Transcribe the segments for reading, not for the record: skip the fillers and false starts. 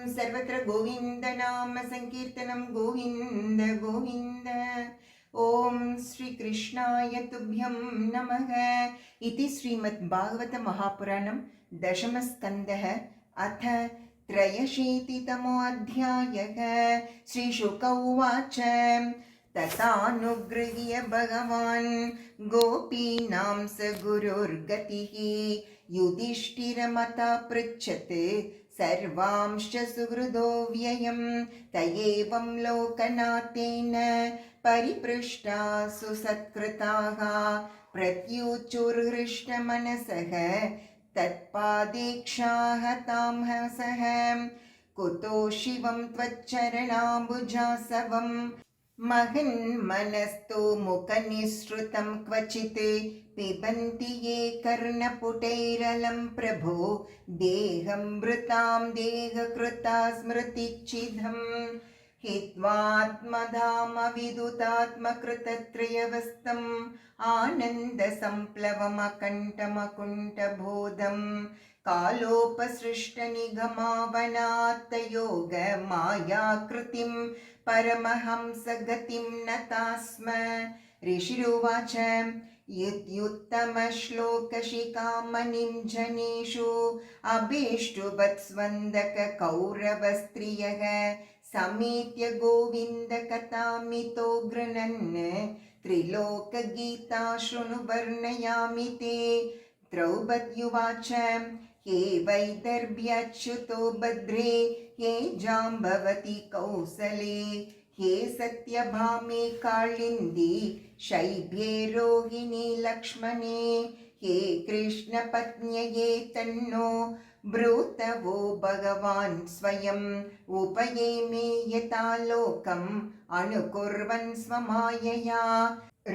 सर्वत्र गोविंद नाम संकीर्तनं गोविंद गोविंद। ओम श्री कृष्णाय तुभ्यं नमः। इति श्रीमद्भागवत महापुराणं दशमस्कन्धः अथ त्रयशीतितमोऽध्यायः। श्रीशुक उवाच तथानुगृह्य भगवान् गोपीनां स गुरुर्गतिः युधिष्ठिरमता पृच्छत् सर्वांश्च सुहृदो व्ययं त एवं लोकनाथेन परिपृष्टा सुसत्कृताः प्रत्युचुर्हृष्टमनसः तत्पादेक्षाः तां हसः कुतो शिवं त्वच्चरणाम्बुजासवं महन्मनस्तो मुखनिःसृतं क्वचित् पिबन्ति ये कर्णपुटैरलं प्रभो देहं मृतां देहकृता स्मृतिच्छिदम् हित्वात्मधामविदुतात्मकृतत्रयवस्तम् आनन्दसम्प्लवमकण्ठमकुण्ठबोधम् कालोपसृष्टनिगमावनात्तयोगमायाकृतिं परमहंसगतिं नता स्म। ऋषिरुवाच युत्युत्तमश्लोकशिखामणिं जनेषु अभीष्टुवत्स्वन्दककौरवस्त्रियः समेत्य गोविन्दकथामितो गृह्णन् त्रिलोकगीता शृणु वर्णयामि ते। द्रौपद्युवाच हे वैदर्भ्याच्युतो भद्रे हे जाम्बवति कौसले हे सत्यभामे कालिन्दी शैब्ये रोहिणी लक्ष्मणे हे कृष्णपत्न्यये तन्नो ब्रूतवो भगवान् स्वयम् उपयेमे यथा लोकम् अनुकुर्वन् स्वमायया।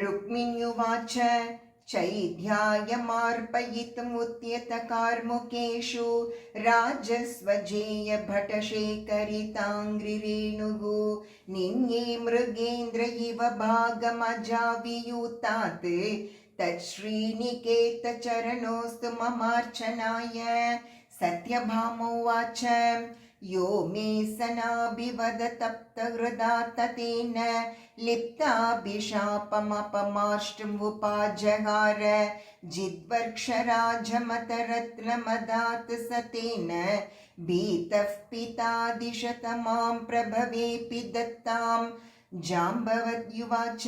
रुक्मिण्युवाच चैध्यायमार्पयितुमुद्यतकार्मुकेषु राजस्वजेयभटशेखरिताङ्घ्रिरेणुः निन्ये मृगेन्द्र इव भागमजावियूतात् तच्छ्रीनिकेतचरणोऽस्तु ममार्चनाय। सत्यभामोवाच यो मे सनाभिवदतप्तहृदा ततेन लिप्ताभिशापमपमार्ष्टमुपाजहार जिद्वर्क्षराजमतरत्नमदात् सतेन भीतः पिता दिशत मां प्रभवेऽपि दत्तां। जाम्बवद्युवाच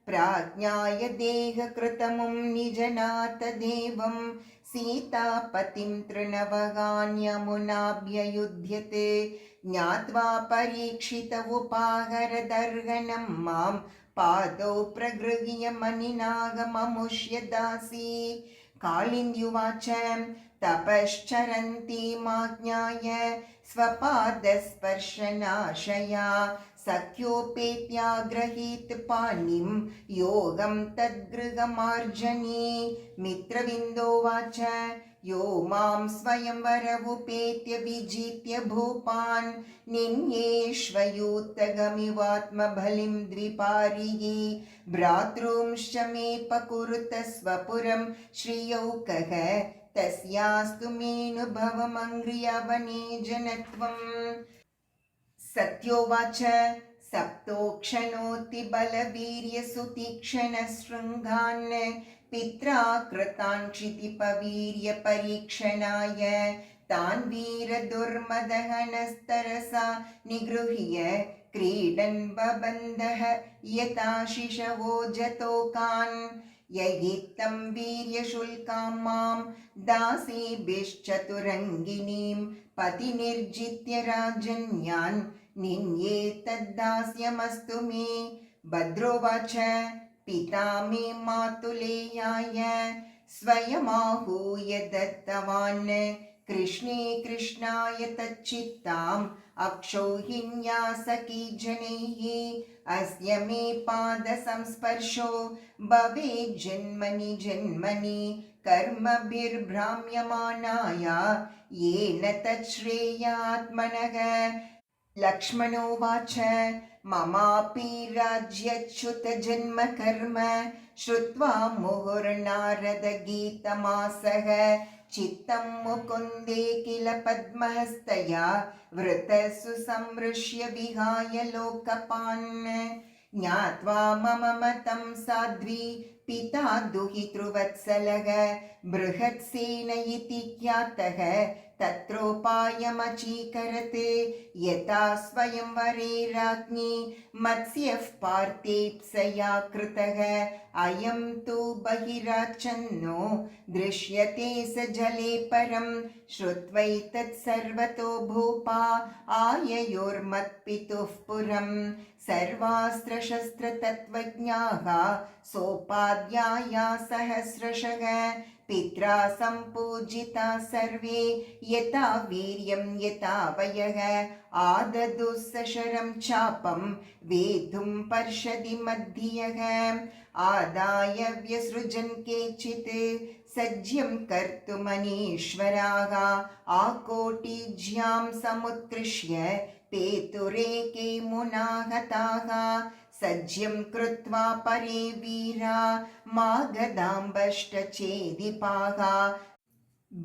प्राज्ञाय देहकृतमुं निजनाथ देवं सीतापतिं तृणवगान्यमुनाभ्ययुध्यते ज्ञात्वा परीक्षित उपाहरदर्हणं मां पादौ प्रगृह्य मणिनागममुष्य दासी। कालिन्द्युवाच तपश्चरन्तीमाज्ञाय स्वपादस्पर्शनाशया सख्योपेत्याग्रहीत पाणिं योगं तद्गृहमार्जनी। मित्रविन्दोवाच यो मां स्वयंवरमुपेत्य विजित्य भूपान् निन्येष्वयूतगमिवात्मबलिं द्विपारिः भ्रातॄंश्च मे पकुरुत स्वपुरं श्रियौकः तस्यास्तु मेऽनुभवमङ्घ्रियवने जनत्वम्। सत्योवाच सप्तोक्षणोति बलवीर्यसुतीक्ष्णशृङ्गान् पित्रा कृतान् क्षितिपवीर्य परीक्षणाय तान् वीरदुर्मदहनस्तरसा निगृह्य क्रीडन् बबन्धः यथा शिशवो जतोकान्। ययित्तं वीर्यशुल्कां मां दासीभिश्चतुरङ्गिनीं पतिनिर्जित्य राजन्यान् निन्ये तद्दास्यमस्तु मे। भद्रोवाच पिता मे मातुलेयाय स्वयमाहूय दत्तवान् कृष्णे कृष्णाय तच्चित्ताम् अक्षौहिण्या सखी जनैः अस्य मे पादसंस्पर्शो भवेत् जन्मनि जन्मनि कर्मभिर्भ्राम्यमाणाया येन तच्छ्रेयात्मनः। लक्ष्मणोवाच ममापि राज्यच्युत जन्म कर्म श्रुत्वा मुहुर्नारद गीतमासः चित्तं मुकुन्दे किल पद्महस्तया वृतसु संमृश्य विहाय लोकपान् ज्ञात्वा मम मतं साध्वी पिता दुहितृवत्सलः बृहत्सेन इति ख्यातः तत्रोपायमचीकरत् यथा स्वयंवरे राज्ञी मत्स्यः पार्थेप्सया कृतः अयं तु बहिराच्छन्नो दृश्यते स जले परं श्रुत्वैतत् सर्वतो भूपा आययोर्मत्पितुः पुरं सर्वास्त्रशस्त्रतत्त्वज्ञाः सोपाध्याया सहस्रशः पित्रा सम्पूजिता सर्वे यथा वीर्यं यथा वयः आददुः सशरं चापं वेद्धुं पर्षदि मध्ययः आदाय व्यसृजन् केचित् सज्यं कर्तुमनीश्वराः आकोटिज्यां समुत्कृष्य पेतुरेके मुनाहताः सज्यं कृत्वा परे वीरा मागधाम्बष्टचेदिपाः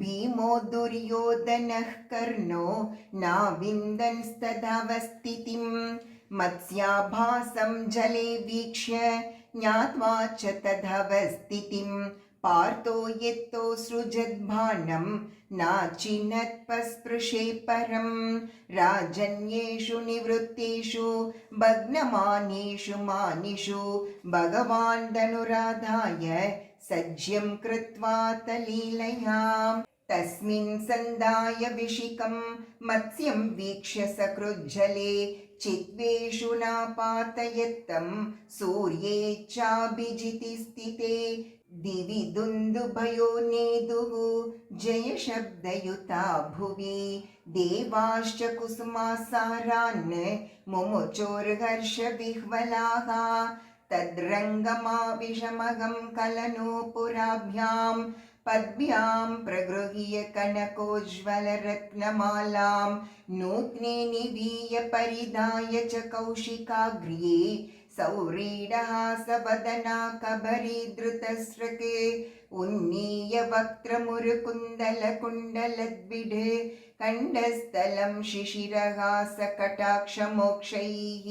भीमो दुर्योधनः कर्णो नाविन्दंस्तदवस्थितिं मत्स्याभासं जले वीक्ष्य ज्ञात्वा च तदवस्थितिं पार्थो यत्तो सृजद्भानं नाचिनत्पस्पृशे परं राजन्येषु निवृत्तेषु भग्नमानेषु मानिषु भगवान् धनुराधाय सज्यं कृत्वा तलीलया तस्मिन् सन्धाय विशिखं मत्स्यं वीक्ष्य सकृज्जले चित्वेषु नापातयत्तं सूर्ये चाभिजिति स्थिते दिवि दुन्दुभयो नेदुः जयशब्दयुता भुवि देवाश्च कुसुमासारान् मुमुचोर्हर्षविह्वलाः तद्रङ्गमाविषमहं कलनोपुराभ्यां पद्भ्यां प्रगृह्य कनकोज्ज्वलरत्नमालां नूत्ने निवीय परिधाय च कौशिकाग्र्ये सौरीडहासवदना कबरीधृतस्रक् उन्नीय वक्त्रमुरुकुन्दलकुण्डलद्विड् कण्डस्थलं शिशिरहासकटाक्षमोक्षैः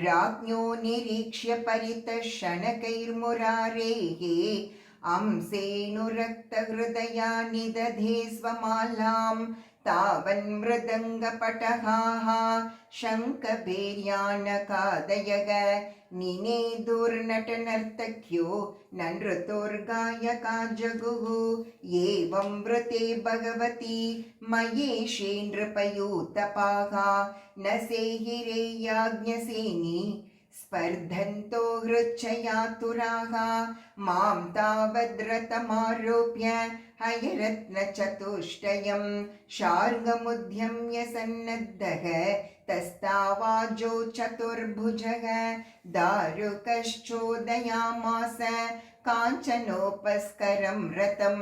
राज्ञो निरीक्ष्य परितः शनकैर्मुरारेः अंसेऽनुरक्तहृदया निदधे स्वमालां तावन्मृदङ्गपटहाः शङ्खभेर्यानकादयः निनेदुर्नटनर्तक्यो ननृतोर्गायका जगुः एवं वृते भगवती मयेशे नृपयूतपाः न सेहिरेयाज्ञसेनी स्पर्धन्तो हृच्छयातुराः मां तावद्रतमारोप्य हयरत्नचतुष्टयं शार्ङ्गमुद्यम्य सन्नद्धः तस्तावाजो चतुर्भुजः दारुकश्चोदयामास काञ्चनोपस्करं रतं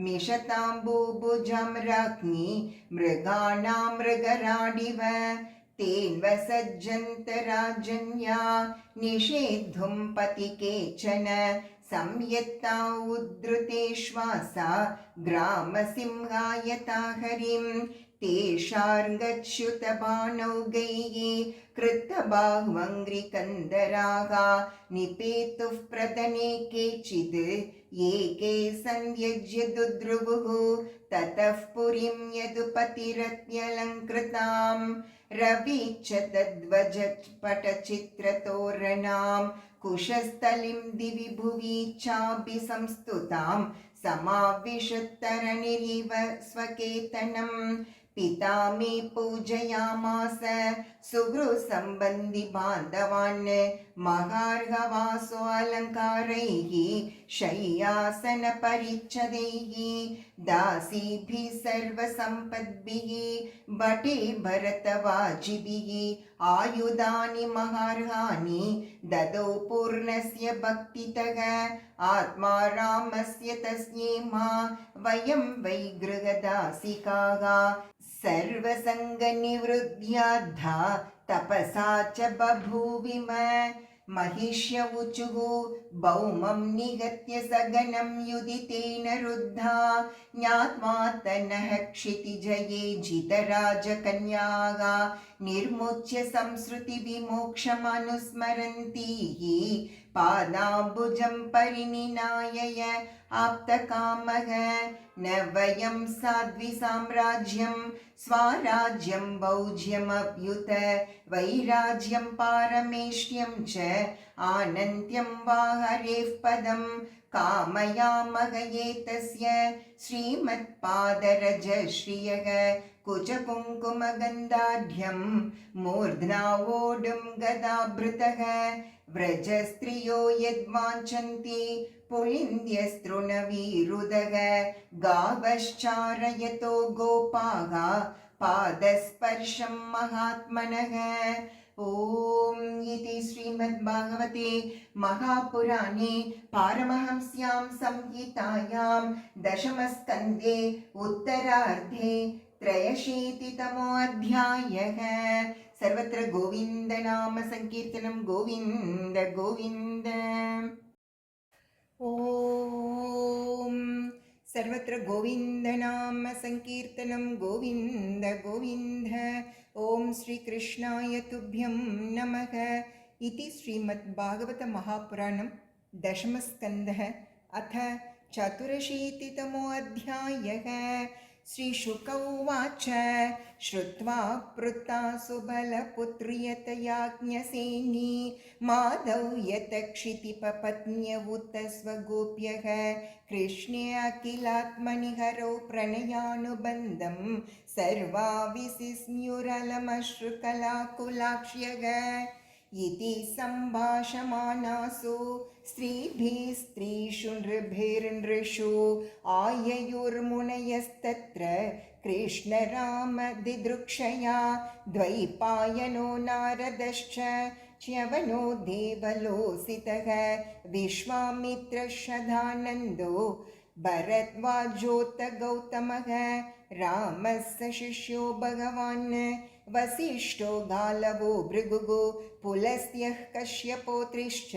मिषताम्बूभुजं राज्ञी मृगाणां मृगराडिव तेन्वसज्जन्तराजन्या निषेद्धुं पति केचन संयत्ता उद्धृते श्वासा ग्रामसिंहायता हरिं तेषार्गच्युतबाणौगैः कृतबाह्वङ्घ्रिकन्दराः निपेतुः प्रदने केचिद् एके सन्त्यज्य दुद्रुवुः ततः पुरीं यदुपतिरत्यलङ्कृतां रवीच्च तद्वजपटचित्रतोरणां कुशस्थलिं दिवि भुवि चाभिसंस्तुतां समाविशत्तरणिरिव स्वकेतनं पिता मे पूजयामास सुगृसम्बन्धि बान्धवान् महार्घवासोऽलङ्कारैः शय्यासनपरिच्छदैः दासीभिः सर्वसम्पद्भिः भटे भरतवाजिभिः आयुधानि महार्हानि ददौ पूर्णस्य भक्तितः आत्मा रामस्य तस्येमा वयं वै गृहदासिकाः सर्वसङ्गनिवृद्ध्याद्धा तपसा च बभूविम महिष्य ऊचुः भौमं निगत्य सगनं युदितेन रुद्धा ज्ञात्वा तन्नः क्षितिजये जितराजकन्याः निर्मुच्य संसृतिविमोक्षमनुस्मरन्तीः पादाम्बुजं परिनिनायय आप्तकामः न वयं साध्विसाम्राज्यं स्वाराज्यं भौज्यमभ्युत वैराज्यं पारमेष्ट्यं च आनन्त्यं वा हरेः पदं कामयामः एतस्य श्रीमत्पादरजश्रियः कुचकुङ्कुमगन्धाढ्यं मूर्ध्ना वोढुं गदाभृतः व्रजस्त्रियो यद्वाञ्छन्ति पुलिन्द्यस्तृणवीरुदः गावश्चारयतो गोपाः पादस्पर्शं महात्मनः। ॐ इति श्रीमद्भागवते महापुराणे पारमहंस्यां संहितायां दशमस्कन्धे उत्तरार्धे 83तमोऽध्यायः। सर्वत्र गोविन्दनाम संकीर्तनं गोविन्द गोविन्द। ॐ सर्वत्र गोविन्दनाम संकीर्तनं गोविन्द गोविन्द। ॐ श्रीकृष्णाय तुभ्यं नमः। इति श्रीमद्भागवत महापुराणं दशमस्कन्धः अथ 84तमोऽध्यायः। श्रीशुक उवाच श्रुत्वा पृत्तासुबलपुत्र्यतयाज्ञसेनी माधौ यतक्षितिपपत्न्यवुत स्वगोप्यः कृष्णे अखिलात्मनि हरौ प्रणयानुबन्धं सर्वाविसिस्म्युरलमश्रुकलाकुलाक्ष्यः। इति सम्भाषमानासु स्त्रीभिस्त्रीषु नृभिर्नृषु आययुर्मुनयस्तत्र कृष्णरामदिदृक्षया द्वैपायनो नारदश्च च्यवनो देवलोसितः विश्वामित्रशधानन्दो भरद्वाजोत गौतमः रामस्य शिष्यो भगवान् वसिष्ठो गालवो भृगुः पुलस्त्यः कश्यपोत्रिश्च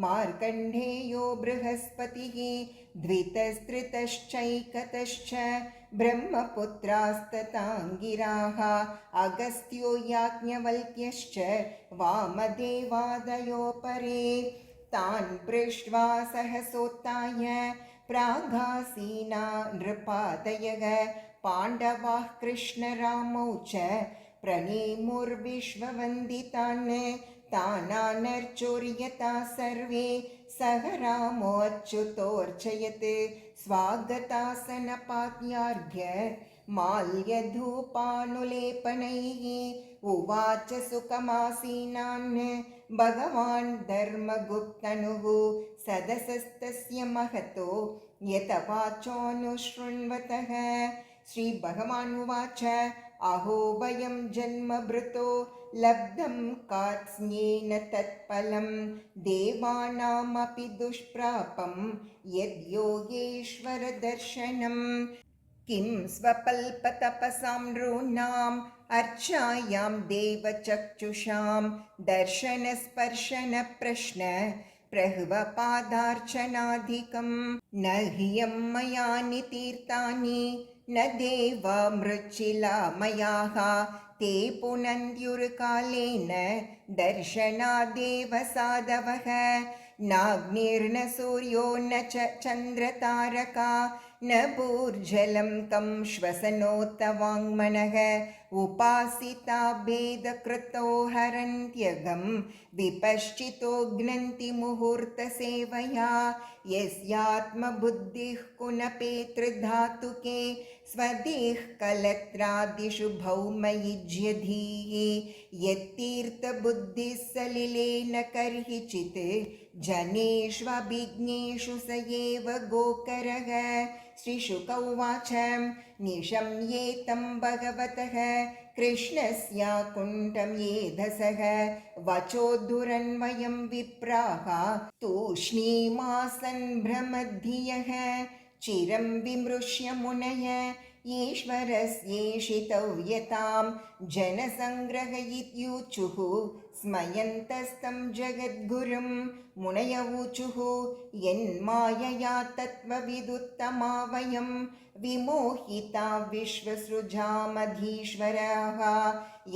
मार्कण्डेयो बृहस्पतिः द्वितस्त्रितश्चैकतश्च ब्रह्मपुत्रास्तताङ्गिराः अगस्त्यो याज्ञवल्क्यश्च वामदेवादयो परे तान् पृष्ट्वा सहसोत्थाय प्रागासीना नृपादयः पाण्डवाः कृष्णरामौ च प्रणेमुर्विश्ववन्दितान् तानानर्चोर्यता सर्वे सह रामोऽच्युतोऽर्चयत् स्वागतासनपात्यार्घ्य माल्यधूपानुलेपनैः उवाच सुखमासीनान् भगवान् धर्मगुप्तनुः सदसस्तस्य महतो यतवाचोऽनुशृण्वतः। श्रीभगवान् उवाच अहो वयं जन्मभृतो लब्धं कार्त्स्न्येन तत्फलं देवानामपि दुष्प्रापं यद्योगेश्वरदर्शनं किं स्वपल्पतपसां नॄणाम् अर्चायां देवचक्षुषां दर्शनस्पर्शनप्रश्न प्रह्वपादार्चनाधिकं न ह्यं मयानि तीर्थानि न देवा मृच्छिलामयाः ते पुनन्द्युर्कालेन दर्शनादेव साधवः नाग्निर्न सूर्यो न च चन्द्रतारका न भूर्जलं कं श्वसनोत वाङ्मनः उपासिता भेदकृतो हरन्त्यगं विपश्चितो घ्नन्ति मुहूर्तसेवया यस्यात्मबुद्धिः कुनपेतृधातुके स्वदेः कलत्रादिषु भौमयुज्यधीः यत्तीर्थबुद्धिः सलिलेन कर्हिचित् जनेष्वभिज्ञेषु स एव गोकरः। श्रीशुक उवाच निशम्येतं भगवतः कृष्णस्याकुण्ठं येधसः वचोद्धुरन्वयं विप्राः तूष्णीमासन् भ्रमद्धियः चिरं विमृश्य मुनय ईश्वरस्येषितव्यतां जनसङ्ग्रहयित्यूचुः स्मयन्तस्तं जगद्गुरुं मुनयवूचुः यन्मायया तत्त्वविदुत्तमा वयं विमोहिता विश्वसृजामधीश्वराः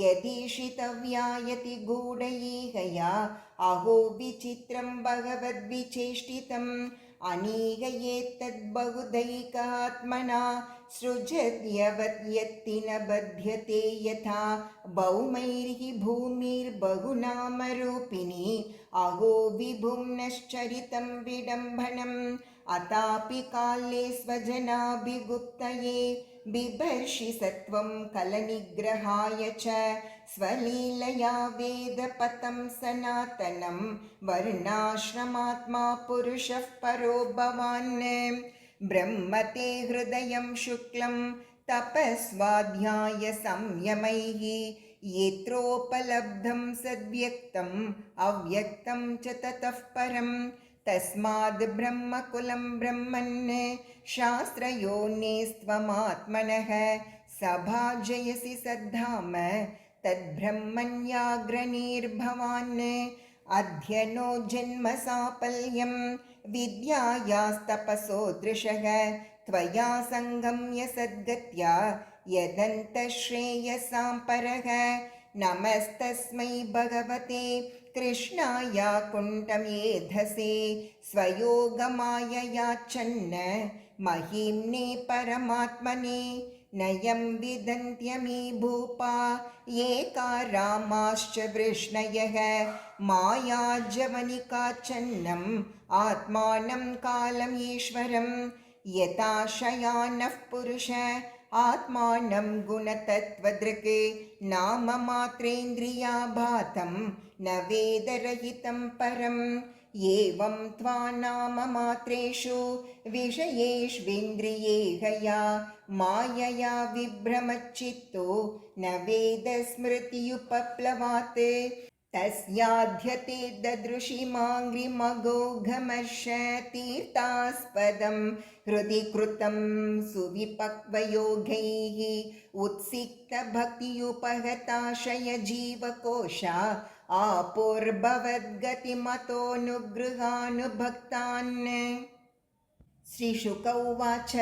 यदीशितव्यायति गूढैकया अहो विचित्रं भगवद्विचेष्टितम् अनीगयेत्तद्बहुदैकात्मना सृजद्यवद्यत्ति न बध्यते यथा भौमैर्हि भूमिर्बहुनामरूपिणी अहो विभुं नश्चरितं विडम्बनम् अतापि काले स्वजनाभिगुप्तये बिभर्षि सत्वं कलनिग्रहाय च स्वलीलया वेदपतं सनातनं वर्णाश्रमात्मा पुरुषः परो भवान् ब्रह्मते हृदयं शुक्लं तपस्वाध्याय संयमैः यत्रोपलब्धं सद्व्यक्तम् अव्यक्तं च ततः परं तस्माद् ब्रह्मकुलं ब्रह्मन् शास्त्रयोनिस्त्वमात्मनः सभाजयसि सद्धाम तद्ब्रह्मण्याग्रणीर्भवान् अध्यनो जन्म साफल्यं विद्यायास्तपसो दृशः त्वया सङ्गम्य सद्गत्या यदन्तश्रेयसां परः नमस्तस्मै भगवते कृष्णाय कुण्ठमेधसे स्वयोगमाययाच्छन्न महिम्ने परमात्मने नयं विदन्त्यमी भूपा एका रामाश्च वृष्णयः मायाजवनिकाच्छन्नम् आत्मानं कालम् ईश्वरं यथा शयानः पुरुष आत्मानं गुणतत्त्वदृक् नाममात्रेन्द्रियाभातं न वेदरहितं परम् एवं त्वा नाममात्रेषु विषयेष्विन्द्रियेहया मायया विभ्रमच्चित्तो न वेदस्मृतियुपप्लवात् तस्याध्यते ददृशि माङ्घ्रिमघोघमर्ष तीर्थास्पदं हृदि कृतं सुविपक्वयोगैः उत्सिक्तभक्तियुपहताशय जीवकोशा आपोर्भवद्गतिमतोऽनुगृहानुभक्तान् श्रीशुक उवाच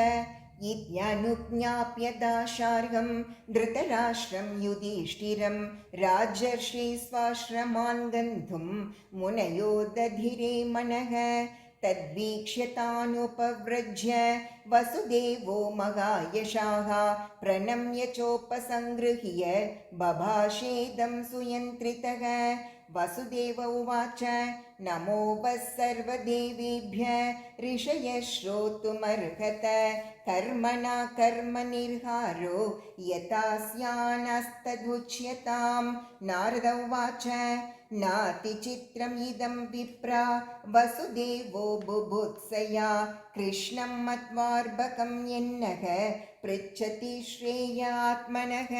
इत्यनुज्ञाप्य दाशार्हं धृतराष्ट्रं युधिष्ठिरं राजर्षि स्वाश्रमान् गन्तुं मुनयो दधिरे मनः तद्वीक्ष्य तानुपव्रज्य वसुदेवो महायशाः प्रणम्य चोपसङ्गृह्य बभाषेदं सुयन्त्रितः वसुदेव उवाच नमो वः सर्वदेवेभ्यः ऋषयः श्रोतुमर्हत कर्मणा कर्मनिर्हारो यथा स्यानस्तदुच्यतां नारद उवाच नातिचित्रमिदं विप्रा वसुदेवो बुभुत्सया कृष्णं मत्वार्भकं यन्नः पृच्छति श्रेयात्मनः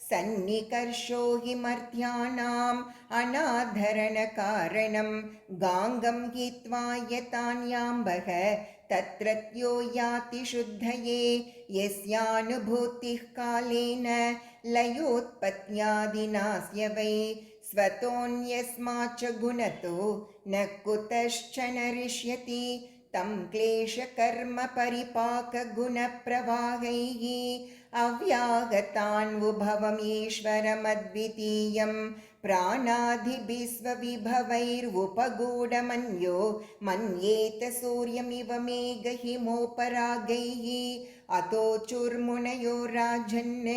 सन्निकर्षो हि मर्त्यानाम् अनाधरणकारणं गाङ्गं हित्वा यतान्याम्बः तत्रत्यो याति शुद्धये यस्यानुभूतिः कालेन लयोत्पत्त्यादिनास्य वै स्वतोऽन्यस्माच्च गुणतो न कुतश्च नरिष्यति तं क्लेशकर्म परिपाकगुणप्रवाहैः अव्यागतान्वुभवमीश्वरमद्वितीयं प्राणादिभिस्वविभवैर्वुपगूढमन्यो मन्येत सूर्यमिव मेघहिमोपरागैः अतोचुर्मुनयो राजन्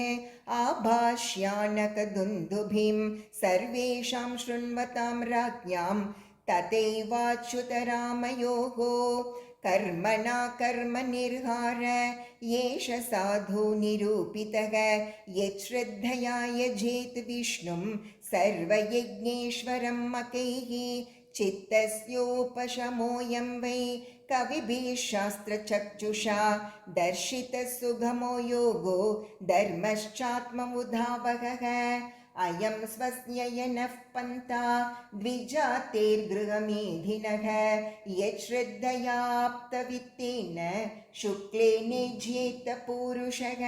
आभाष्यानकदुन्दुभिं सर्वेषां शृण्वतां राज्ञां तथैवाच्युतरामयोः कर्मणा कर्मनिर्हार येष साधु निरूपितः यच्छ्रद्धया यजेत् विष्णुं सर्वयज्ञेश्वरं मकैः चित्तस्योपशमोऽयं वै कविभिः शास्त्रचक्षुषा दर्शितः सुगमो योगो धर्मश्चात्ममुदावहः अयं स्वस्ययनः पन्था द्विजातेर्गृहमेधिनः यच्छ्रद्धयाप्तवित्तेन शुक्लेने ज्येत पूरुषः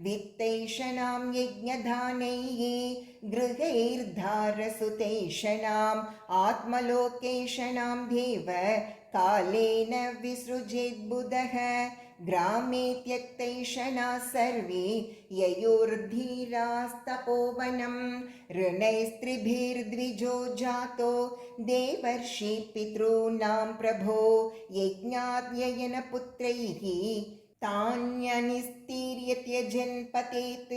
वित्तैषणां यज्ञदानैः गृहैर्धारसुतैषणाम् आत्मलोकेषणां देव कालेन विसृजेद्बुधः ग्रामे त्यक्तैषणा सर्वे ययोर्धीरास्तपोवनं ऋणैस्त्रिभिर्द्विजो जातो देवर्षि पितॄणां प्रभो यज्ञाद्ययनपुत्रैः तान्यनिस्तीर्य त्यजन्पतेत्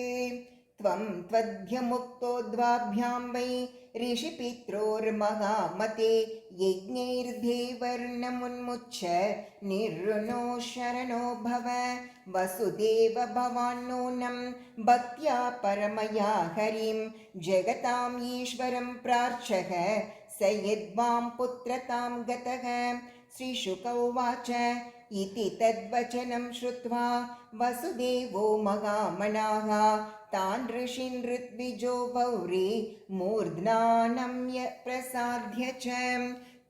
त्वं त्वध्यमुक्तो द्वाभ्यां वै ऋषिपित्रोर्महामते यज्ञैर्देवर्नमुन्मुच्य निर्ऋणो शरणो भव वसुदेव भवान्नूनं भक्त्या परमया हरिं जगतां ईश्वरं प्रार्थः स यद्वां पुत्रतां गतः श्रीशुक उवाच इति तद्वचनं श्रुत्वा वसुदेवो महामनाः तान् ऋषीन् ऋत्विजो वौरि मूर्ध्नानम्य प्रसाद्य च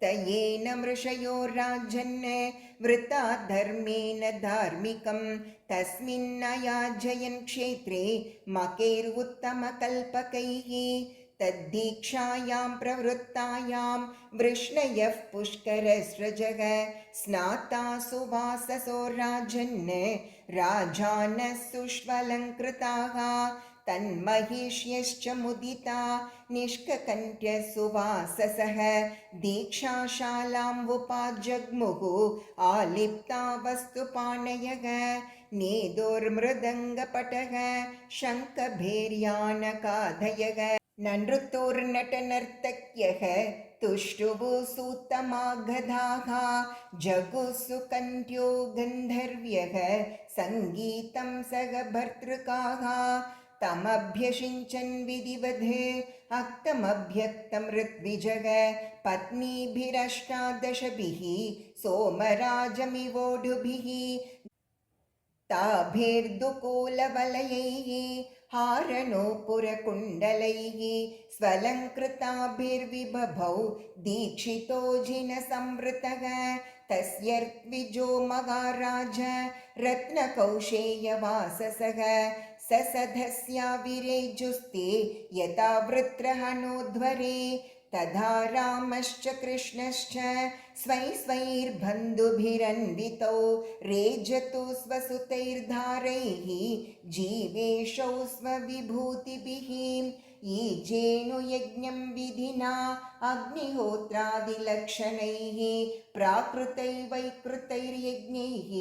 तयेन मृषयो राजन् वृता धर्मेण धार्मिकं तस्मिन्नयाजयन् क्षेत्रे मकैरुत्तमकल्पकैः तद्दीक्षायां प्रवृत्तायां वृष्णयः पुष्करस्रजः स्नाता सुवाससो राजन् राजानः सुष्वलङ्कृताः तन्महिष्यश्च मुदिता निष्ककण्ठ्य सुवाससः दीक्षाशालां उपाजग्मुः आलिप्ता वस्तुपाणयः नेदोर्मृदङ्गपटः शङ्खभैर्यानकाधयः ननृतोर्नटनर्तक्यः तुष्टुवु सूतमागधाः जगुःसुकण्ठ्यो गन्धर्व्यः सङ्गीतं सह भर्तृकाः तमभ्यषिञ्चन् विधिवद् अक्तमभ्यक्तं ऋत्विजः पत्नीभिरष्टादशभिः सोमराजमिवोढुभिः ताभिर्दुकूलवलयैः हारणोपुरकुण्डलैः स्वलङ्कृताभिर्विबभौ दीक्षितो जिनसंवृतः तस्यर्त्विजो महाराज रत्नकौशेयवाससः ससधस्याविरेजुस्ते यथा वृत्रहनोध्वरे तथा रामश्च कृष्णश्च स्वै स्वैर्बन्धुभिरन्वितौ रेजतु स्वसुतैर्धारैः जीवेशौ स्वविभूतिभिः ईजेनुयज्ञं विधिना अग्निहोत्रादिलक्षणैः प्राकृतैर्वैकृतैर्यज्ञैः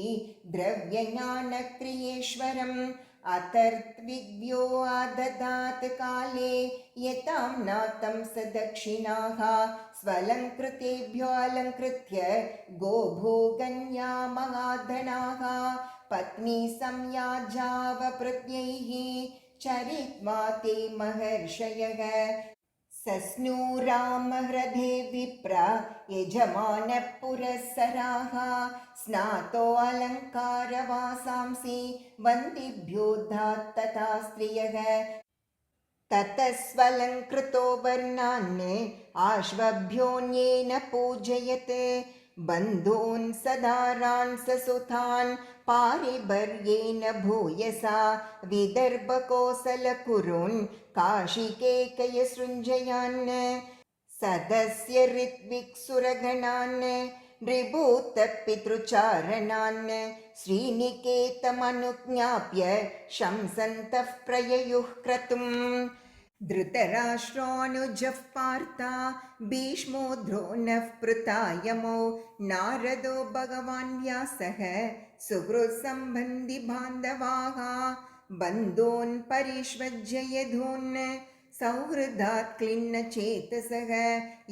द्रव्यज्ञानक्रियेश्वरम् अतर्त्विग्भ्यो आददात् काले यतां नातं स दक्षिणाः स्वलङ्कृतेभ्यो अलङ्कृत्य गोभोगन्या महाधनाः पत्नी संयाजावप्रत्यैः चरित्वा ते महर्षयः सस्नूरामहृदे विप्रा यजमानः पुरःसराः स्नातो अलङ्कारवासांसि वन्दिभ्यो तथा स्त्रियः ततः स्वलङ्कृतो वर्णान् आश्वभ्योऽन्येन पूजयत् बन्धून् सदारान् ससुतान् पारिभर्येण भूयसा विदर्भकोसलकुरून् काशिकेकयसृञ्जयान् सदस्य ऋत्विक्सुरगणान् नृभूतपितृचारणान् श्रीनिकेतमनुज्ञाप्य शंसन्तः प्रययुः क्रतुम् धृतराष्ट्रानुजः पार्था भीष्मो द्रोणः पृथायमो नारदो भगवान् व्यासः सुहृत्सम्बन्धि बान्धवाः बन्धून् परिष्वज्य यधून् सौहृदात् क्लिन्नचेतसः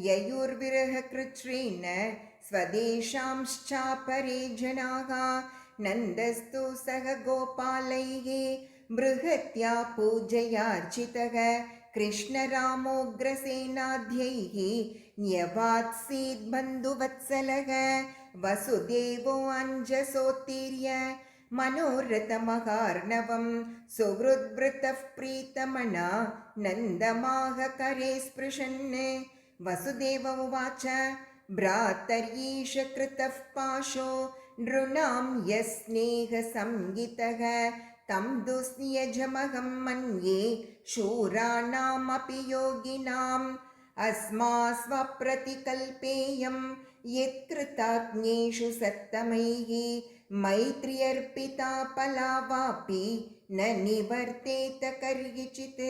ययुर्विरहकृच्छ्रेण स्वदेशांश्चापरे जनाः नन्दस्तु सह गोपालैः बृहत्या पूजयार्चितः कृष्णरामोग्रसेनाध्यैः न्यवात्सीद् बन्धुवत्सलः वसुदेवो अञ्जसोत्तीर्य मनोरथमहार्णवं सुहृद्वृतः प्रीतमना नन्दमाहकरे स्पृशन् वसुदेव उवाच भ्रातर्यीश कृतः पाशो नृणां यस्नेहसंगितः तं दुस्त्यजमहं मन्ये शूराणामपि योगिनाम् अस्मास्वप्रतिकल्पेयं यत्कृताज्ञेषु सत्तमैः मैत्र्यर्पिता पलावापि न निवर्तेत कर्हिचित्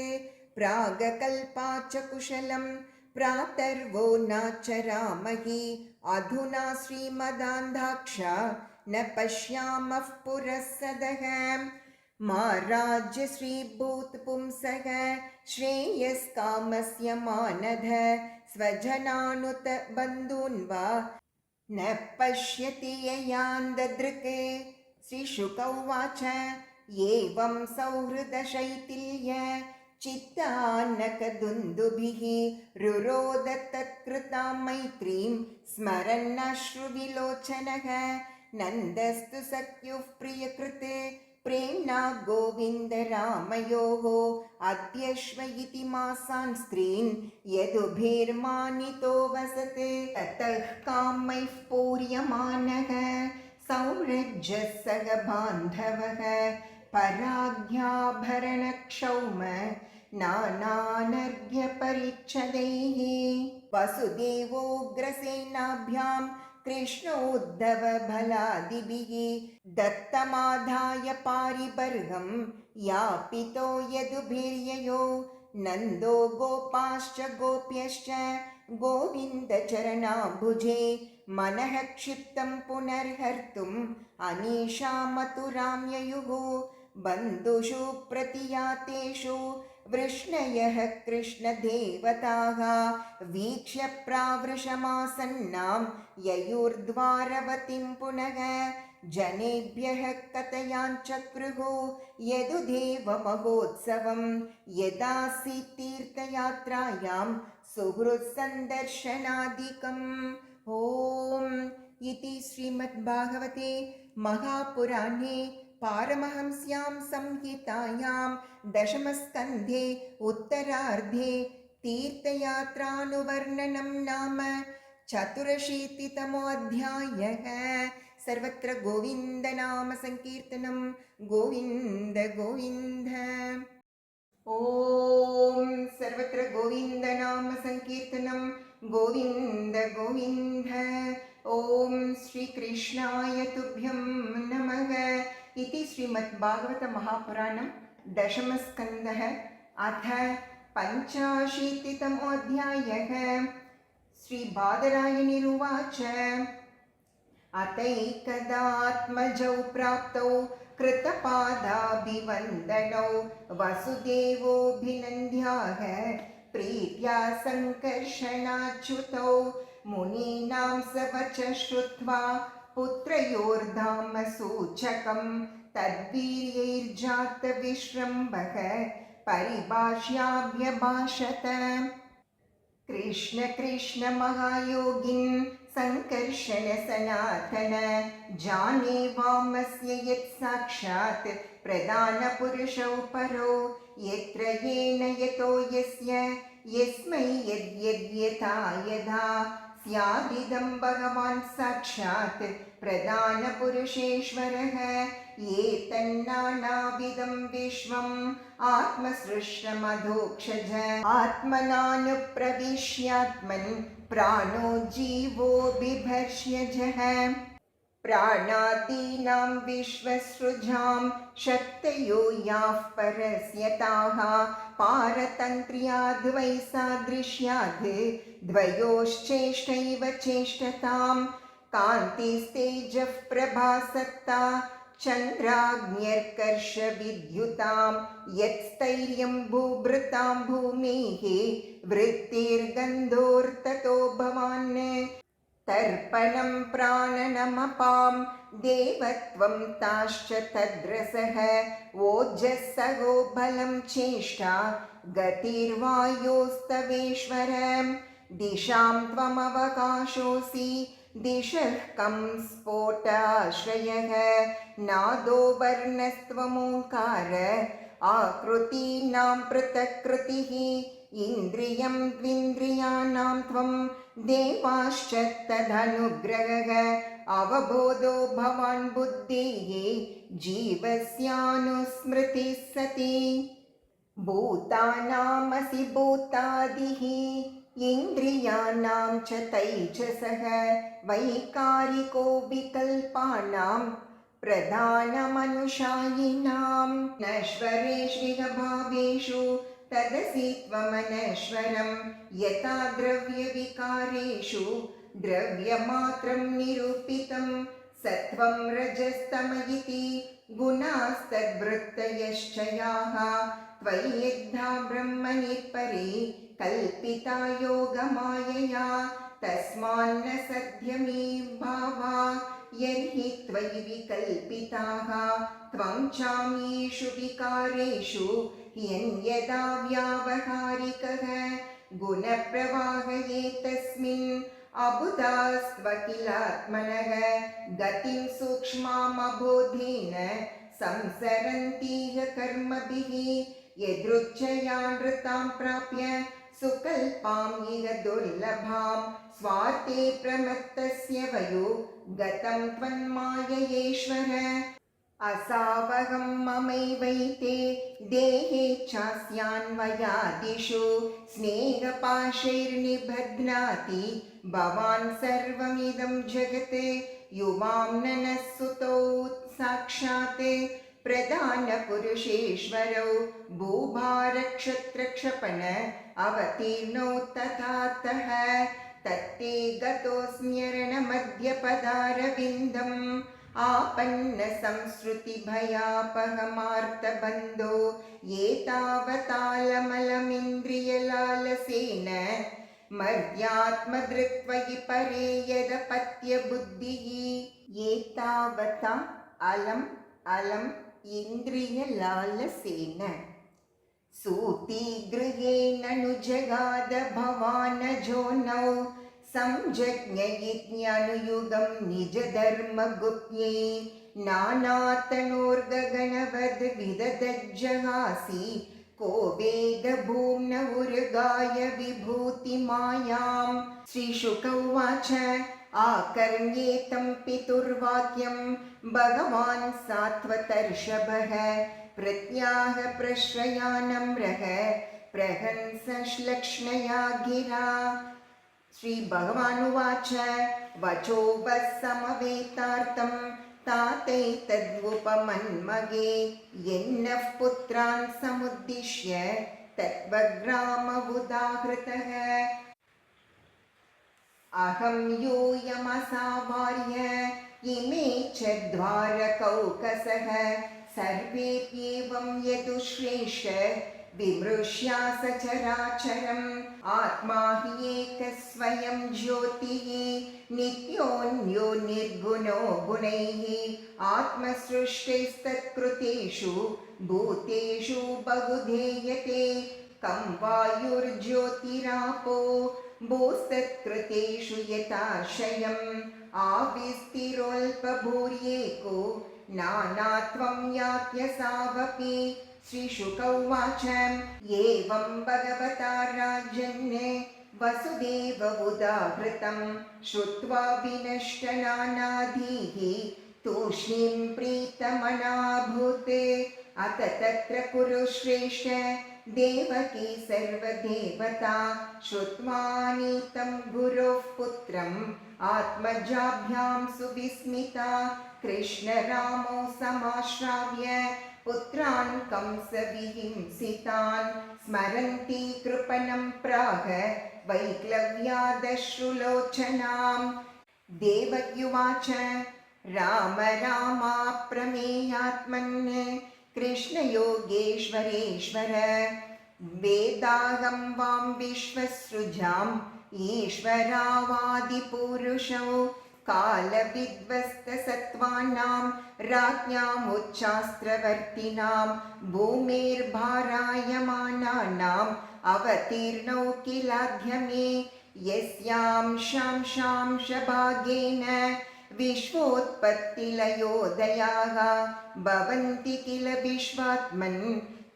प्रागकल्पा च कुशलं प्रातर्वो नाचरामहि अधुना श्रीमदान्धाक्षा न पश्यामः पुरःसदः मा राज्य श्रीभूतपुंसः श्रेयस्कामस्य मानध स्वजनानुत बन्धून् वा न पश्यति ययान्ददृक् श्रीशुक उवाच एवं सौहृदशैथिल्य चित्तानकदुन्दुभिः रुरोद तत्कृतां मैत्रीं स्मरन्नश्रुविलोचनः नन्दस्तु सख्युः प्रियकृते प्रेम्णा गोविन्दरामयोः अद्यश्व इति मासान् स्त्रीन् यदुभिर्मानितो वसते ततः कामैः पूर्यमानः सौरज्यः सह बान्धवः पराज्ञाभरणक्षौम नानानर्घ्यपरिच्छदैः वसुदेवोग्रसेनाभ्यां कृष्णोद्धवबलादिभिः दत्तमाधाय पारिबर्हं यापितो यदुभिर्ययो नन्दो गोपाश्च गोप्यश्च गोविन्दचरणाम्बुजे मनः क्षिप्तं पुनर्हर्तुम् अनीशामतुरां ययुः बन्धुषु प्रतियातेषु वृष्णयः कृष्णदेवताः वीक्ष्य प्रावृषमासन्नां ययुर्द्वारवतीं पुनः जनेभ्यः कथयाञ्चक्रुः यदुदेवमहोत्सवं यदासीत् तीर्थयात्रायां सुहृत्सन्दर्शनादिकम् ॐ इति श्रीमद्भागवते महापुराणे पारमहंस्यां संहितायां दशमस्कन्धे उत्तरार्धे तीर्थयात्रानुवर्णनं नाम 84तमोऽध्यायः। सर्वत्र गोविन्दनाम संकीर्तनं गोविन्द गोविन्द। ॐ सर्वत्र गोविन्दनाम संकीर्तनं गोविन्द गोविन्द। ॐ श्रीकृष्णाय तुभ्यं नमः इति श्रीमद्भागवत महापुराणं दशमस्कन्धः अथ 85तमोऽध्यायः। श्रीबादरायणिरुवाच अतैकदात्मजौ प्राप्तौ कृतपादाभिवन्दनौ वसुदेवोऽभिनन्द्याः प्रीत्या सङ्कर्षणाच्युतौ मुनीनां स वचः श्रुत्वा पुत्रयोर्धामसूचकं तद्वीर्यैर्जातविश्रम्भः परिभाष्याभ्यभाषत। कृष्ण कृष्ण महायोगिन् सङ्कर्षण सनातन जाने वामस्य यत् साक्षात् प्रधानपुरुषौ परो यत्र येन यतो यस्य यस्मै यद्यद्यथा यथा स्यादिदं भगवान् साक्षात् प्रधानपुरुषेश्वरः एतन्नानाविदं विश्वम् आत्मसृष्टमधोक्षज आत्मनानुप्रविश्यात्मन् प्राणो जीवो बिभर्ष्यजः प्राणादीनां विश्वसृजां शक्तयो याः परस्यताः पारतन्त्र्याद्वै सादृश्याद् द्वयोश्चेष्टैव चेष्टतां कान्तिस्तेजः प्रभासत्ता चन्द्राग्न्यर्कर्षविद्युतां यत्स्थैर्यं भूभृतां भूमेः वृत्तिर्गन्धोऽर्ततो भवान् तर्पणं प्राणनमपां देवत्वं ताश्च तद्रसः ओजस्सहो बलं चेष्टा गतिर्वायोस्तवेश्वर दिशां त्वमवकाशोऽसि दिशः कं स्फोटाश्रयः नादो वर्णस्त्वमोङ्कार आकृतीनां पृथक्कृतिः इन्द्रियं द्विन्द्रियाणां त्वं देवाश्च तदनुग्रहः अवबोधो भवान् बुद्धेः जीवस्यानुस्मृतिः सति भूतानामसि भूतादिः इन्द्रियाणां च तैजसः वैकारिको विकल्पानां प्रधानमनुशायिनां नश्वरेष्विह भावेषु तदसि त्वमनश्वरं यथा द्रव्यविकारेषु द्रव्यमात्रं निरूपितं सत्वं रजस्तम इति गुणास्तद्वृत्तयश्च याः त्वय्यद्धा ब्रह्मणि परे कल्पिता योगमायया तस्मान्न सद्यमे भावा यर्हि त्वयि विकल्पिताः त्वं चामीषु विकारेषु यन्यदा व्यावहारिकः गुणप्रवाह एतस्मिन् अबुधास्त्वकिलात्मनः गतिं सूक्ष्मामबोधेन संसरन्तीह कर्मभिः यदृच्छया नृतां प्राप्य सुकल्पां इह दुर्लभां स्वार्थे प्रमत्तस्य वयो गतं त्वन्माययेश्वर असावहं ममैवैते देहे चास्यान्वयादिषु स्नेहपाशैर्निबध्नाति भवान् सर्वमिदं जगत् युवां ननः सुतौ साक्षात् प्रधानपुरुषेश्वरौ भूभारक्षत्रक्षपण अवतीर्णौ तथातः तत्ते गतोऽस्म्यरणमध्यपदारविन्दम् आपन्न संसृतिभयापहमार्तबन्धो एतावतालमलमिन्द्रियलालसेन मर्त्यात्मधृत्वयि परे यदपत्यबुद्धिः एतावता अलम् इन्द्रियलालसेन सूतिगृहेणनु जगाद भवानजोनौ संजज्ञयिज्ञानुयुगं निजधर्मगुप्यै नानातनोर्गगणवद् विदधज्जहासि को वेदभूम्न उर्गाय विभूतिमायां श्रीशुक उवाच आकर्ण्येतं पितुर्वाक्यं भगवान् सात्वतर्षभः प्रत्याह प्रश्रयानम्रः प्रहंसश्लक्ष्णया गिरा श्री भगवानुवाच वचो वस्समवेतार्थं तातैतद्वुपमन्मगे यन्नः पुत्रान् समुद्दिश्य तत्त्वग्राममुदाहृतः अहं यूयमसाभार्य इमे च द्वारकौकसः सर्वेऽप्येवं यदुश्रेष्ठ विमृश्या सचराचरम् आत्मा हि एकः स्वयं ज्योतिः नित्योऽन्यो निर्गुणो गुणैः आत्मसृष्टिस्तत्कृतेषु भूतेषु बहुधेयते कं वायुर्ज्योतिरापो भूस्तत्कृतेषु यथाशयम् आविस्तिरोऽल्पभूर्येको नानात्वं यात्यसावपि श्रीशुक उवाच एवं भगवता राजन् वसुदेव उदाहृतं श्रुत्वा विनष्टनानाधीः तूष्णीं प्रीतमनाभूत् अत तत्र कुरुश्रेष्ठ देवकी सर्वदेवता श्रुत्वानीतं गुरोः पुत्रम् आत्मजाभ्यां सुविस्मिता कृष्णरामौ समाश्राव्य पुत्रान् कंसविहिंसितान् स्मरन्ती कृपणं प्राह वैक्लव्यादश्रुलोचनाम् देवक्युवाच राम रामाप्रमेयात्मन् कृष्णयोगेश्वरेश्वर वेदाहं वां विश्वसृजाम् ईश्वरावादिपुरुषौ कालविध्वस्तसत्त्वानां राज्ञामुच्चास्त्रवर्तिनां भूमेर्भारायमानानाम् अवतीर्णौ किलाद्य मे यस्यां शांशांशभागेन विश्वोत्पत्तिलयोदयाः भवन्ति किल विश्वात्मन्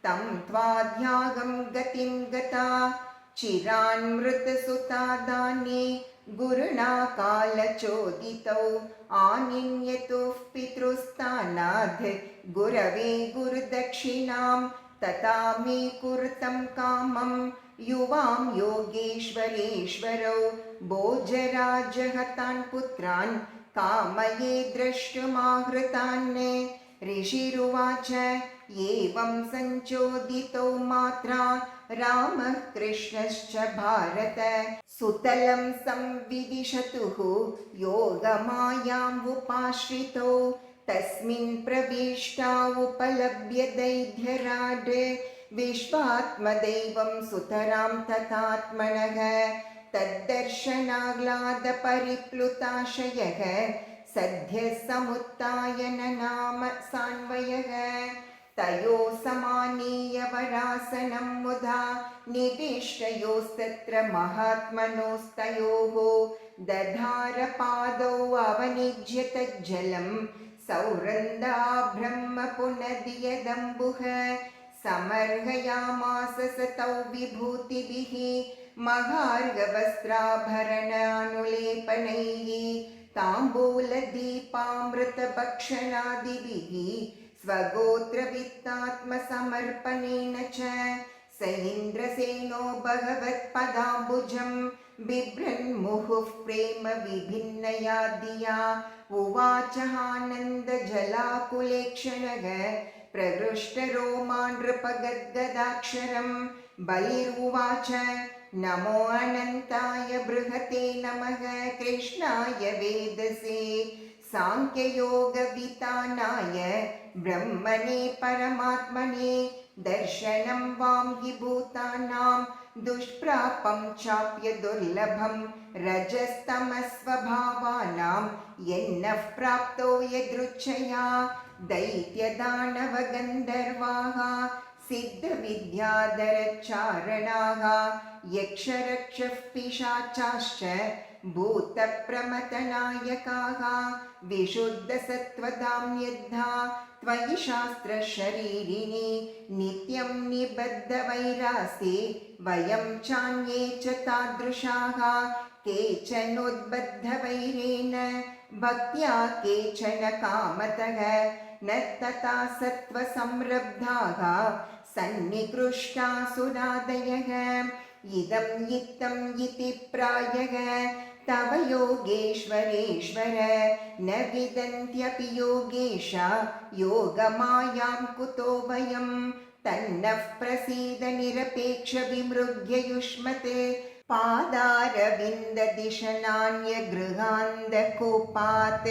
तं त्वाध्यागं गतिं गता चिरान्मृतसुता दाने गुरुणा कालचोदितौ आनिन्यतुः पितृस्थानाद् गुरवे गुरुदक्षिणां तथा मे कुरुतं कामं युवां योगेश्वरेश्वरौ भोजराजहतान् पुत्रान् कामये द्रष्टुमाहृतान् ऋषिरुवाच एवं सञ्चोदितौ मात्रा रामः कृष्णश्च भारत सुतलं संविदिशतुः योगमायामुपाश्रितौ तस्मिन् प्रविष्टा उपलभ्य दैध्यराड् विश्वात्मदैवं सुतरां तथात्मनः तद्दर्शनाह्लादपरिप्लुताशयः सद्यः समुत्थाय नाम सान्वयः तयोः समानीय वरासनं मुधा निविष्टयोस्तत्र महात्मनोस्तयोः दधार पादौ अवनिज्य तज्जलं सौरन्दा ब्रह्म पुनदियदम्बुः समर्हयामास स तौ विभूतिभिः महार्घवस्त्राभरणानुलेपनैः ताम्बूलदीपामृतभक्षणादिभिः स्वगोत्रवित्तात्मसमर्पणेन च स इन्द्रसेनो भगवत्पदाम्बुजं बिभ्रन्मुहुः प्रेम विभिन्नया धिया उवाच आनन्दजलाकुलेक्षणः प्रहृष्टरोमान् नृपगद्गदाक्षरं बलिरुवाच नमो अनन्ताय बृहते नमः कृष्णाय वेदसे साङ्ख्ययोगवितानाय ब्रह्मणे परमात्मने दर्शनं वां हि भूतानां दुष्प्रापं चाप्य दुर्लभं रजस्तमस्वभावानां यन्नः प्राप्तो यदृच्छया दैत्यदानवगन्धर्वाः सिद्धविद्याधरचारणाः यक्षरक्षः पिशाचाश्च भूतप्रमथनायकाः विशुद्धसत्त्वधाम्यद्धा त्वयि शास्त्रशरीरिणि नित्यं निबद्धवैरास्ते वयं चान्ये च तादृशाः केचनोद्बद्धवैरेण भक्त्या केचन कामतः न तथा सत्त्वसंरब्धाः सन्निकृष्टासुरादयः इदं इत्थं इति प्रायः तव योगेश्वरेश्वर न विदन्त्यपि योगेश योगमायां कुतो वयं तन्नः प्रसीद निरपेक्ष विमृग्य युष्मत् पादारविन्ददिशनान्यगृहान्धकूपात्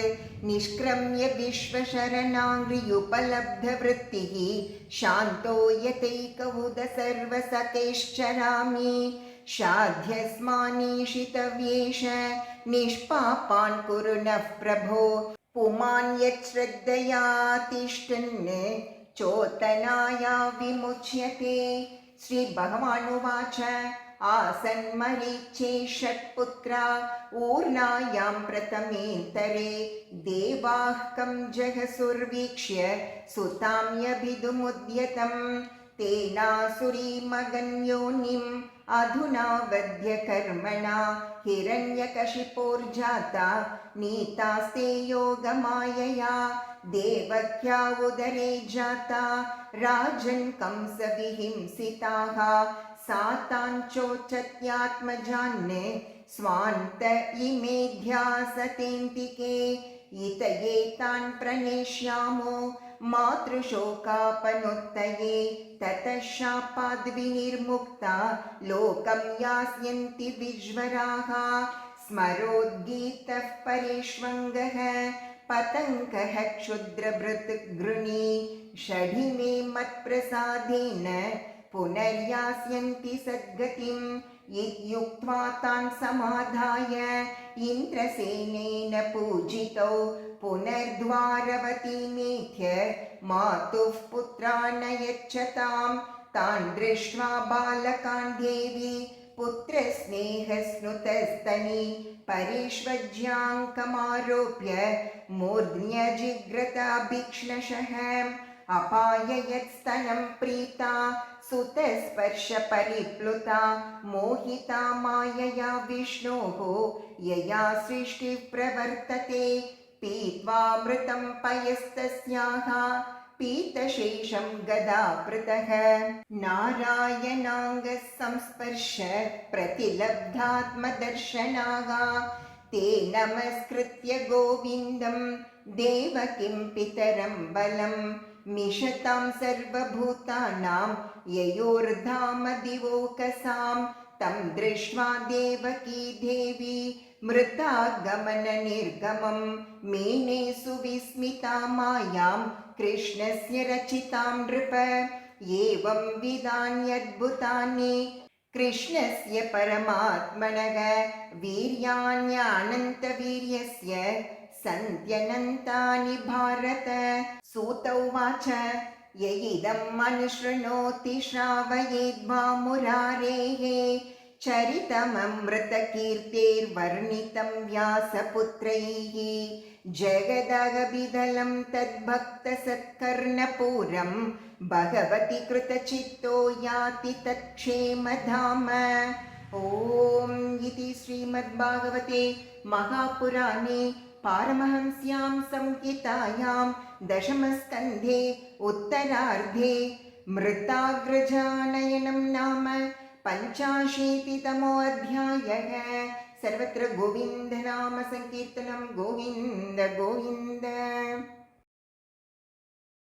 निष्क्रम्य विश्वशरणाङ्घ्रियुपलब्धवृत्तिः शान्तो यतैक उद सर्वसखैश्चरामि शाध्यस्मानीशितव्येष निष्पापान् कुरु नः प्रभो पुमान् यच्छ्रद्धया तिष्ठन् चोतनाया विमुच्यते। श्रीभगवानुवाच आसन्मरीचे षट्पुत्रा ऊर्नायां प्रथमेन्तरे देवाः कं जगसुर्वीक्ष्य सुताम्यभिदुमुद्यतं तेनासुरीमगन्योनिम् अधुना वध्यकर्मणा हिरण्यकशिपोर्जाता नीतास्ते योगमायया देवक्या उदरे जाता राजन् कंसविहिंसिताः सातान् चोचत्यात्मजान् स्वान्त इमेध्यासतेन्तिके इतयेतान् प्रणेष्यामो मातृशोकापनुत्तये ततः शापाद्विनिर्मुक्ता लोकं यास्यन्ति विज्वराः स्मरोद्गीतः परेष्वङ्गः पतङ्गः क्षुद्रभृत् गृणी षढिमे मत्प्रसादेन पुनर्यास्यन्ति सद्गतिम् इत्युक्त्वा तान् समाधाय इन्द्रसेनेन पूजितौ पुनर्द्वारवतीमेध्य मातुः पुत्रान् यच्छतां तान् दृष्ट्वा बालकान् देवी पुत्रस्नेहस्नुतस्तनी परिष्वज्याङ्कमारोप्य मूर्ध्न्यजिघ्रताभीक्ष्णशः अपाययत्स्तनं प्रीता सुतस्पर्शपरिप्लुता मोहिता मायया विष्णोः यया सृष्टिः प्रवर्तते पीत्वामृतं पयस्तस्याः पीतशेषं गदापृतः नारायणाङ्गसंस्पर्श प्रतिलब्धात्मदर्शनाः ते नमस्कृत्य गोविन्दं देवकीं पितरं बलं मिषतां सर्वभूतानां ययोर्धाम दिवोकसां तं दृष्ट्वा देवकी देवी मृतागमननिर्गमं मेने सुविस्मिता मायां कृष्णस्य रचितां नृप एवं विधान्यद्भुतानि कृष्णस्य परमात्मनः वीर्याण्यनन्तवीर्यस्य सन्त्यनन्तानि भारत सूत उवाच य इदम् अनुशृणोति श्रावयेद्वा मुरारेः चरितममृतकीर्तेर्वर्णितं व्यासपुत्रैः जगदगबिदलं तद्भक्तसत्कर्णपूरं भगवति कृतचित्तो याति तत्क्षेमधाम। ॐ इति श्रीमद्भागवते महापुराणे पारमहंस्यां संहितायां दशमस्कन्धे उत्तरार्धे मृताग्रजानयनं नाम पञ्चाशीतितमोऽध्यायः। सर्वत्र गोविन्द नाम संकीर्तनं गोविन्द गोविन्द।